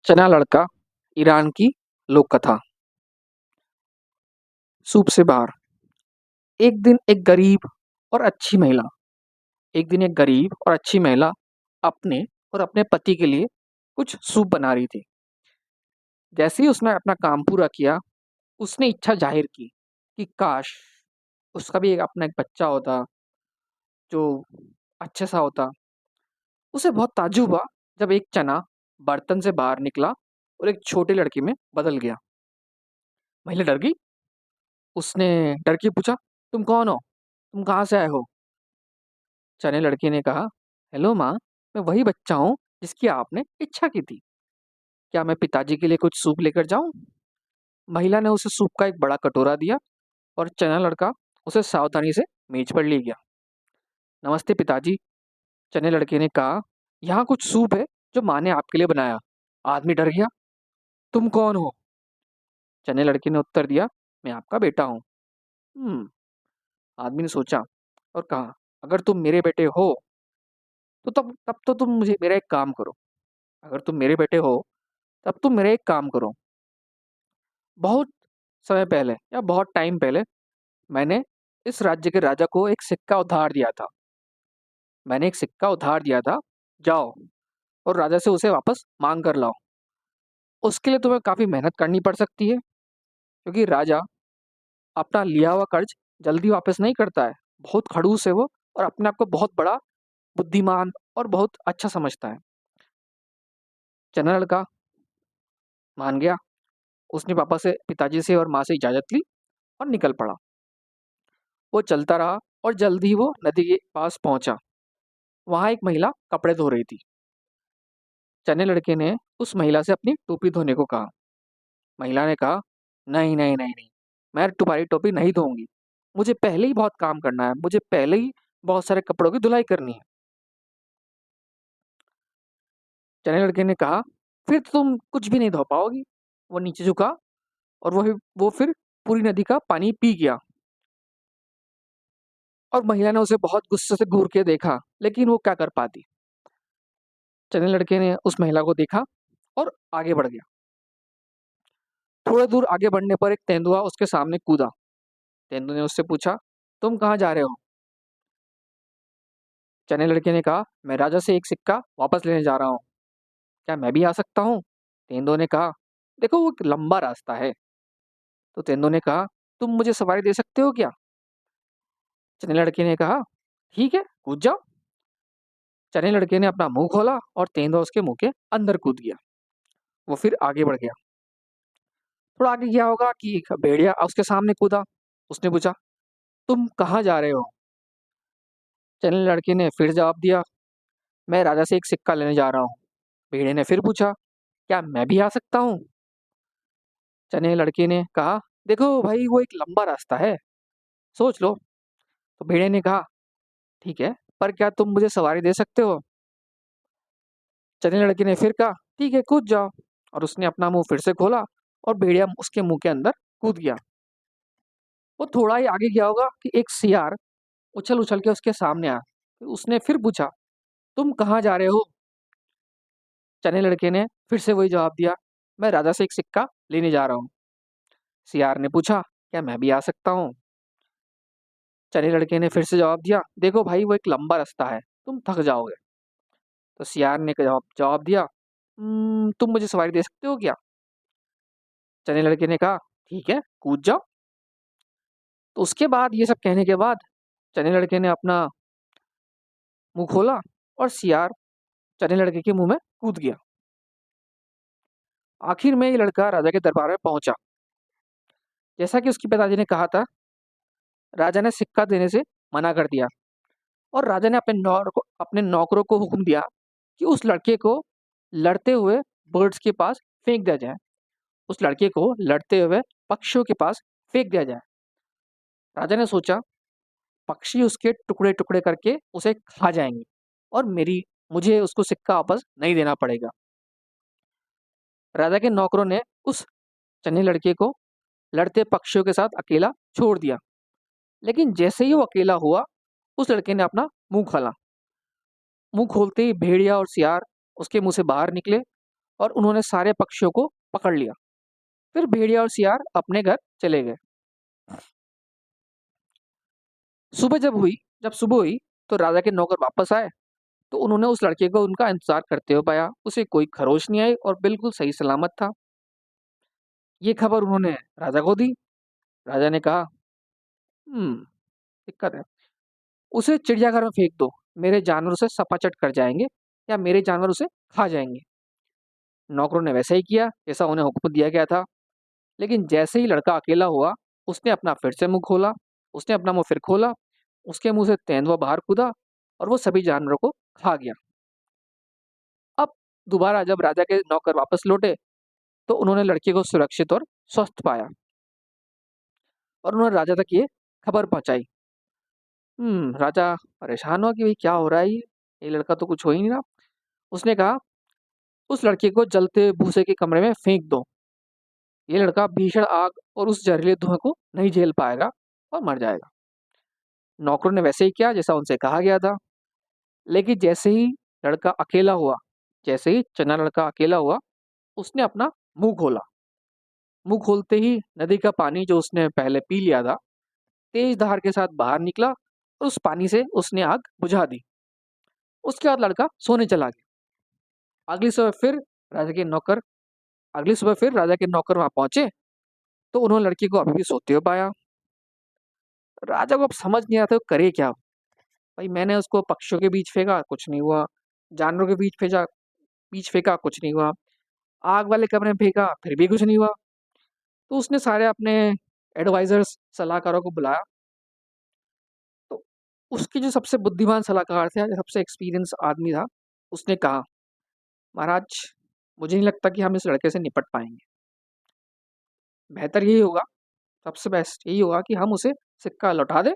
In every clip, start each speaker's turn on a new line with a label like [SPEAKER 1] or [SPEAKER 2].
[SPEAKER 1] चना लड़का ईरान की लोक कथा। सूप से बाहर। एक दिन एक गरीब और अच्छी महिला एक दिन एक गरीब और अच्छी महिला अपने और अपने पति के लिए कुछ सूप बना रही थी। जैसे ही उसने अपना काम पूरा किया, उसने इच्छा जाहिर की कि काश उसका भी अपना एक बच्चा होता जो अच्छे सा होता। उसे बहुत ताज्जुब हुआ जब एक चना बर्तन से बाहर निकला और एक छोटे लड़के में बदल गया। महिला डर गई। उसने डर के पूछा, तुम कौन हो? तुम कहाँ से आए हो? चने लड़के ने कहा, हेलो माँ, मैं वही बच्चा हूँ जिसकी आपने इच्छा की थी। क्या मैं पिताजी के लिए कुछ सूप लेकर जाऊं? महिला ने उसे सूप का एक बड़ा कटोरा दिया और चना लड़का उसे सावधानी से मेज पर ले गया। नमस्ते पिताजी, चने लड़के ने कहा, यहाँ कुछ सूप है जो माँ ने आपके लिए बनाया। आदमी डर गया। तुम कौन हो? चने लड़के ने उत्तर दिया, मैं आपका बेटा हूँ। हम्म। आदमी ने सोचा और कहा, अगर तुम मेरे बेटे हो तो तब तो तुम मुझे मेरा एक काम करो। अगर तुम मेरे बेटे हो तब तुम मेरा एक काम करो। बहुत समय पहले या बहुत टाइम पहले मैंने इस राज्य के राजा को एक सिक्का उधार दिया था। जाओ और राजा से उसे वापस मांग कर लाओ। उसके लिए तुम्हें काफी मेहनत करनी पड़ सकती है, क्योंकि राजा अपना लिया हुआ कर्ज जल्दी वापस नहीं करता है। बहुत खड़ूस है वो, और अपने आप को बहुत बड़ा बुद्धिमान और बहुत अच्छा समझता है। चना लड़का मान गया। उसने पापा से, पिताजी से और माँ से इजाजत ली और निकल पड़ा। वो चलता रहा और जल्द ही वो नदी के पास पहुंचा। वहां एक महिला कपड़े धो रही थी। चने लड़के ने उस महिला से अपनी टोपी धोने को कहा। महिला ने कहा, नहीं नहीं नहीं नहीं, मैं तुम्हारी टोपी नहीं धोऊंगी। मुझे पहले ही बहुत काम करना है, मुझे पहले ही बहुत सारे कपड़ों की धुलाई करनी है। चने लड़के ने कहा, फिर तो तुम कुछ भी नहीं धो पाओगी। वो नीचे झुका और वो फिर पूरी नदी का पानी पी गया। और महिला ने उसे बहुत गुस्से से घूर के देखा, लेकिन वो क्या कर पाती। चने लड़के ने उस महिला को देखा और आगे बढ़ गया। थोड़े दूर आगे बढ़ने पर एक तेंदुआ उसके सामने कूदा। तेंदुए ने उससे पूछा, तुम कहाँ जा रहे हो? चने लड़के ने कहा, मैं राजा से एक सिक्का वापस लेने जा रहा हूँ। क्या मैं भी आ सकता हूँ? तेंदुए ने कहा, देखो वो एक लंबा रास्ता है। तो तेंदुए ने कहा, तुम मुझे सवारी दे सकते हो क्या? चने लड़के ने कहा, ठीक है, कूद जाओ। चने लड़के ने अपना मुंह खोला और तेंदुआ उसके मुंह के अंदर कूद गया। वो फिर आगे बढ़ गया। थोड़ा आगे गया होगा कि एक भेड़िया उसके सामने कूदा। उसने पूछा, तुम कहाँ जा रहे हो? चने लड़के ने फिर जवाब दिया, मैं राजा से एक सिक्का लेने जा रहा हूँ। भेड़िया ने फिर पूछा, क्या मैं भी आ सकता हूँ? चने लड़के ने कहा, देखो भाई, वो एक लंबा रास्ता है, सोच लो। तो भेड़िया ने कहा, ठीक है, पर क्या तुम मुझे सवारी दे सकते हो? चने लड़के ने फिर कहा, ठीक है, कूद जाओ। और उसने अपना मुंह फिर से खोला और भेड़िया उसके मुंह के अंदर कूद गया। वो थोड़ा ही आगे गया होगा कि एक सियार उछल उछल के उसके सामने आया। तो उसने फिर पूछा, तुम कहाँ जा रहे हो? चने लड़के ने फिर से वही जवाब दिया, मैं राजा से एक सिक्का लेने जा रहा हूँ। सियार ने पूछा, क्या मैं भी आ सकता हूँ? चने लड़के ने फिर से जवाब दिया, देखो भाई, वो एक लंबा रास्ता है, तुम थक जाओगे। तो सियार ने जवाब दिया, तुम मुझे सवारी दे सकते हो क्या?" चने लड़के ने कहा, ठीक है, कूद जाओ। तो उसके बाद ये सब कहने के बाद चने लड़के ने अपना मुंह खोला और सियार चने लड़के के मुंह में कूद गया। आखिर में ये लड़का राजा के दरबार में पहुंचा। जैसा कि उसके पिताजी ने कहा था, राजा ने सिक्का देने से मना कर दिया और राजा ने अपने नौकरों को हुक्म दिया कि उस लड़के को लड़ते हुए बर्ड्स के पास फेंक दिया जाए। उस लड़के को लड़ते हुए पक्षियों के पास फेंक दिया जाए। राजा ने सोचा, पक्षी उसके टुकड़े टुकड़े करके उसे खा जाएंगे और मेरी मुझे उसको सिक्का वापस नहीं देना पड़ेगा। राजा के नौकरों ने उस चने लड़के को लड़ते पक्षियों के साथ अकेला छोड़ दिया। लेकिन जैसे ही वो अकेला हुआ, उस लड़के ने अपना मुंह खोला। मुंह खोलते ही भेड़िया और सियार उसके मुंह से बाहर निकले और उन्होंने सारे पक्षियों को पकड़ लिया। फिर भेड़िया और सियार अपने घर चले गए। सुबह जब सुबह हुई तो राजा के नौकर वापस आए। तो उन्होंने उस लड़के को उनका इंतजार करते हुए पाया। उसे कोई खरोच नहीं आई और बिल्कुल सही सलामत था। ये खबर उन्होंने राजा को दी। राजा ने कहा, दिक्कत है, उसे चिड़ियाघर में फेंक दो, मेरे जानवर उसे सपाचट कर जाएंगे या मेरे जानवर उसे खा जाएंगे। नौकरों ने वैसा ही किया जैसा उन्हें हुक्म दिया गया था। लेकिन जैसे ही लड़का अकेला हुआ, उसने अपना फिर से मुंह खोला। उसने अपना मुंह फिर खोला। उसके मुंह से तेंदुआ बाहर कूदा और वो सभी जानवरों को खा गया। अब दोबारा जब राजा के नौकर वापस लौटे तो उन्होंने लड़के को सुरक्षित और स्वस्थ पाया और उन्होंने राजा तक ये खबर पहुंचाई। राजा परेशान हुआ कि भाई क्या हो रहा है, ये लड़का तो कुछ हो ही नहीं रहा। उसने कहा, उस लड़के को जलते भूसे के कमरे में फेंक दो। ये लड़का भीषण आग और उस जहरीले धुएं को नहीं झेल पाएगा और मर जाएगा। नौकरों ने वैसे ही किया जैसा उनसे कहा गया था। लेकिन लड़का अकेला हुआ जैसे ही चना लड़का अकेला हुआ, उसने अपना मुंह खोला। मुंह खोलते ही नदी का पानी जो उसने पहले पी लिया था, तेज धार के साथ बाहर निकला और उस पानी से उसने आग बुझा दी। उसके बाद लड़का सोने चला गया। अगली सुबह फिर राजा के नौकर अगली सुबह फिर राजा के नौकर वहां पहुंचे तो उन्होंने लड़की को अभी भी सोते हुए पाया। राजा को अब समझ नहीं आता वो करे क्या। भाई मैंने उसको पक्षियों के बीच फेंका, कुछ नहीं हुआ। जानवरों के बीच फेंका, कुछ नहीं हुआ। आग वाले कमरे में फेंका, फिर भी कुछ नहीं हुआ। तो उसने सारे अपने एडवाइजर्स सलाहकारों को बुलाया। तो उसकी जो सबसे बुद्धिमान सलाहकार थे, सबसे एक्सपीरियंस आदमी था, उसने कहा, महाराज मुझे नहीं लगता कि हम इस लड़के से निपट पाएंगे। बेहतर यही होगा, सबसे बेस्ट यही होगा कि हम उसे सिक्का लौटा दें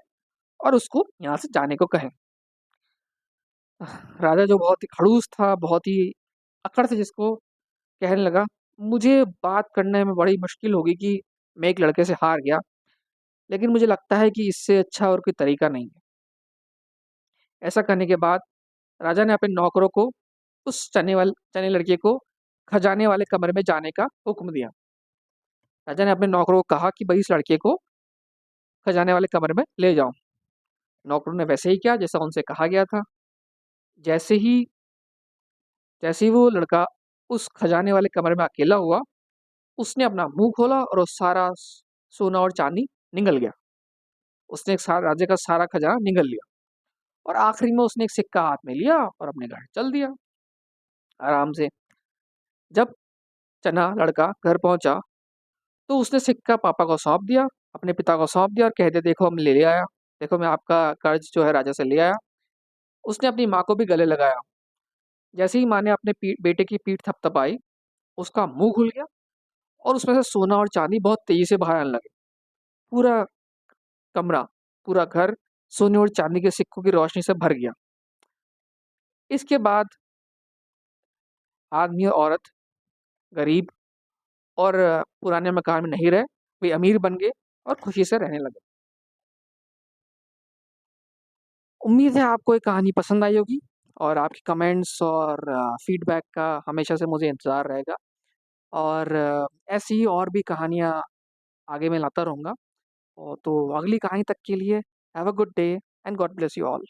[SPEAKER 1] और उसको यहाँ से जाने को कहें। राजा जो बहुत ही खड़ूस था, बहुत ही अकड़ से जिसको, कहने लगा, मुझे बात करने में बड़ी मुश्किल होगी कि मैं एक लड़के से हार गया, लेकिन मुझे लगता है कि इससे अच्छा और कोई तरीका नहीं है। ऐसा करने के बाद राजा ने अपने नौकरों को उस चने लड़के को खजाने वाले कमरे में जाने का हुक्म दिया। राजा ने अपने नौकरों को कहा कि भाई इस लड़के को खजाने वाले कमरे में ले जाओ। नौकरों ने वैसे ही किया जैसा उनसे कहा गया था। जैसे ही जैसे ही वो लड़का उस खजाने वाले कमरे में अकेला हुआ, उसने अपना मुंह खोला और वो सारा सोना और चांदी निगल गया। उसने एक सारा राज्य का सारा खजाना निगल लिया और आखिरी में उसने एक सिक्का हाथ में लिया और अपने घर चल दिया आराम से। जब चना लड़का घर पहुंचा तो उसने सिक्का पापा को सौंप दिया, अपने पिता को सौंप दिया और कह दिया, देखो हम ले आया, देखो मैं आपका कर्ज जो है राजा से ले आया। उसने अपनी माँ को भी गले लगाया। जैसे ही माँ ने अपने बेटे की पीठ थपथपाई, उसका मुंह खुल गया और उसमें से सोना और चांदी बहुत तेजी से बाहर आने लगे। पूरा कमरा, पूरा घर सोने और चांदी के सिक्कों की रोशनी से भर गया। इसके बाद आदमी और औरत, गरीब और पुराने मकान में नहीं रहे, वे अमीर बन गए और खुशी से रहने लगे। उम्मीद है आपको ये कहानी पसंद आई होगी और आपकी कमेंट्स और फीडबैक का हमेशा से मुझे इंतज़ार रहेगा। और ऐसी ही और भी कहानियाँ आगे मैं लाता रहूँगा। और तो अगली कहानी तक के लिए have a good day and God bless you all.